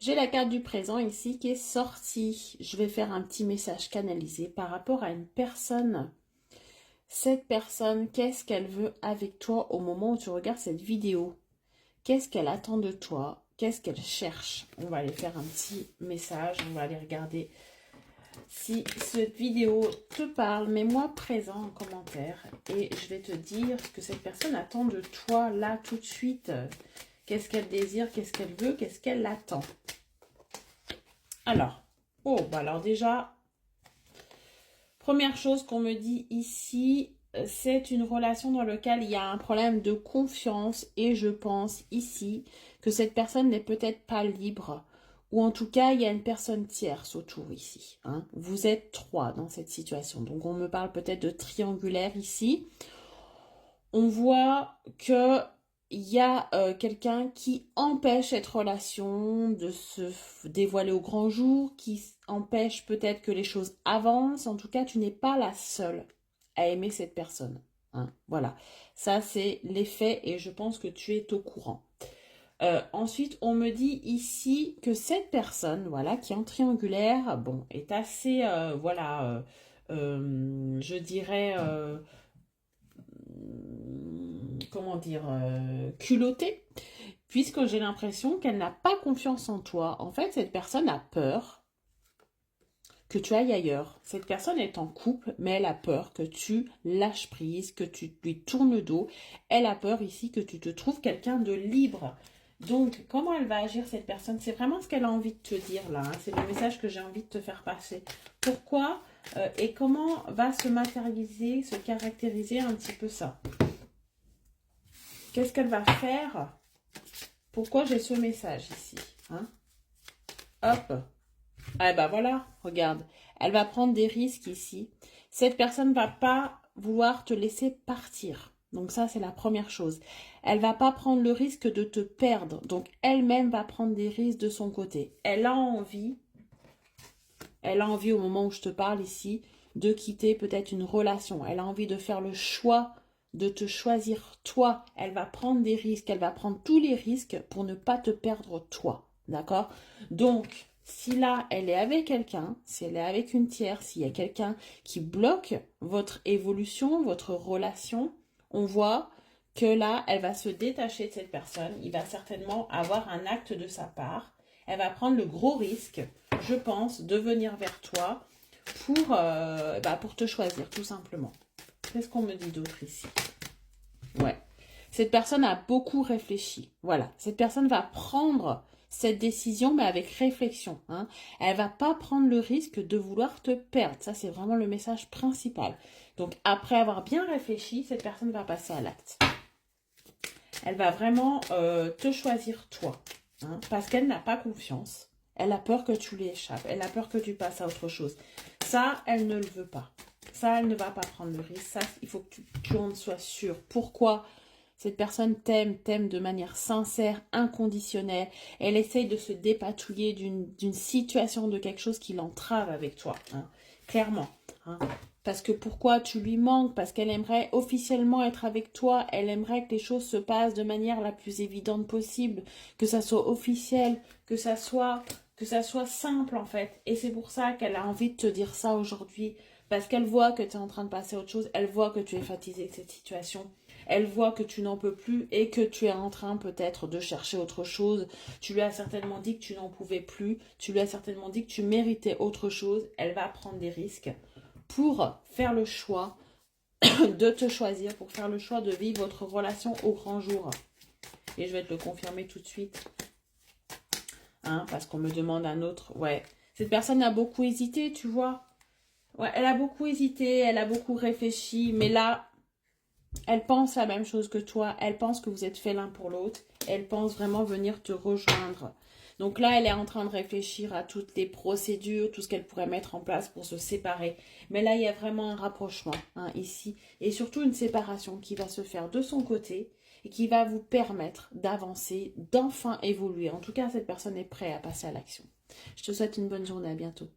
J'ai la carte du présent ici qui est sortie. Je vais faire un petit message canalisé par rapport à une personne. Cette personne, qu'est-ce qu'elle veut avec toi au moment où tu regardes cette vidéo? Qu'est-ce qu'elle attend de toi? Qu'est-ce qu'elle cherche? On va aller faire un petit message. On va aller regarder si cette vidéo te parle. Mets-moi présent en commentaire et je vais te dire ce que cette personne attend de toi là tout de suite. Qu'est-ce qu'elle désire? Qu'est-ce qu'elle veut? Qu'est-ce qu'elle attend? Alors, alors déjà, première chose qu'on me dit ici, c'est une relation dans laquelle il y a un problème de confiance et je pense ici que cette personne n'est peut-être pas libre ou en tout cas, il y a une personne tierce autour ici. Hein. Vous êtes trois dans cette situation. Donc, on me parle peut-être de triangulaire ici. On voit que il y a quelqu'un qui empêche cette relation de se dévoiler au grand jour, qui empêche peut-être que les choses avancent. En tout cas, tu n'es pas la seule à aimer cette personne. Hein. Voilà, ça c'est l'effet et je pense que tu es au courant. Ensuite, on me dit ici que cette personne, voilà, qui est en triangulaire, bon, est assez, je dirais, comment dire, culottée, puisque j'ai l'impression qu'elle n'a pas confiance en toi. En fait, cette personne a peur que tu ailles ailleurs. Cette personne est en couple, mais elle a peur que tu lâches prise, que tu lui tournes le dos. Elle a peur ici que tu te trouves quelqu'un de libre. Donc, comment elle va agir cette personne? C'est vraiment ce qu'elle a envie de te dire là. Hein. C'est le message que j'ai envie de te faire passer. Pourquoi et comment va se matérialiser, se caractériser un petit peu ça? Qu'est-ce qu'elle va faire? Pourquoi j'ai ce message ici? Hein? Hop. Ah ben voilà, regarde. Elle va prendre des risques ici. Cette personne ne va pas vouloir te laisser partir. Donc ça, c'est la première chose. Elle va pas prendre le risque de te perdre. Donc elle-même va prendre des risques de son côté. Elle a envie au moment où je te parle ici, de quitter peut-être une relation. Elle a envie de faire le choix de te choisir toi. Elle va prendre des risques. Elle va prendre tous les risques pour ne pas te perdre toi. D'accord? Donc, si là, elle est avec quelqu'un, si elle est avec une tierce, s'il y a quelqu'un qui bloque votre évolution, votre relation, on voit que là, elle va se détacher de cette personne. Il va certainement avoir un acte de sa part. Elle va prendre le gros risque, je pense, de venir vers toi pour te choisir, tout simplement. Qu'est-ce qu'on me dit d'autre ici? Ouais. Cette personne a beaucoup réfléchi. Voilà. Cette personne va prendre cette décision, mais avec réflexion. Hein. Elle va pas prendre le risque de vouloir te perdre. Ça, c'est vraiment le message principal. Donc, après avoir bien réfléchi, cette personne va passer à l'acte. Elle va vraiment te choisir toi. Hein, parce qu'elle n'a pas confiance. Elle a peur que tu lui échappes. Elle a peur que tu passes à autre chose. Ça, elle ne le veut pas. Ça, elle ne va pas prendre le risque. Ça, il faut que tu en sois sûr. Pourquoi? Cette personne t'aime de manière sincère, inconditionnelle. Elle essaye de se dépatouiller d'une situation, de quelque chose qui l'entrave avec toi. Hein, clairement. Hein. Parce que pourquoi tu lui manques? Parce qu'elle aimerait officiellement être avec toi. Elle aimerait que les choses se passent de manière la plus évidente possible. Que ça soit officiel, que ça soit simple en fait. Et c'est pour ça qu'elle a envie de te dire ça aujourd'hui. Parce qu'elle voit que tu es en train de passer à autre chose. Elle voit que tu es fatigué de cette situation. Elle voit que tu n'en peux plus et que tu es en train peut-être de chercher autre chose. Tu lui as certainement dit que tu n'en pouvais plus. Tu lui as certainement dit que tu méritais autre chose. Elle va prendre des risques pour faire le choix de te choisir, pour faire le choix de vivre votre relation au grand jour. Et je vais te le confirmer tout de suite. Hein, parce qu'on me demande un autre. Ouais, cette personne a beaucoup hésité, tu vois. Ouais, elle a beaucoup hésité, elle a beaucoup réfléchi, mais là, elle pense la même chose que toi. Elle pense que vous êtes faits l'un pour l'autre. Elle pense vraiment venir te rejoindre. Donc là, elle est en train de réfléchir à toutes les procédures, tout ce qu'elle pourrait mettre en place pour se séparer. Mais là, il y a vraiment un rapprochement hein, ici. Et surtout une séparation qui va se faire de son côté et qui va vous permettre d'avancer, d'enfin évoluer. En tout cas, cette personne est prête à passer à l'action. Je te souhaite une bonne journée. À bientôt.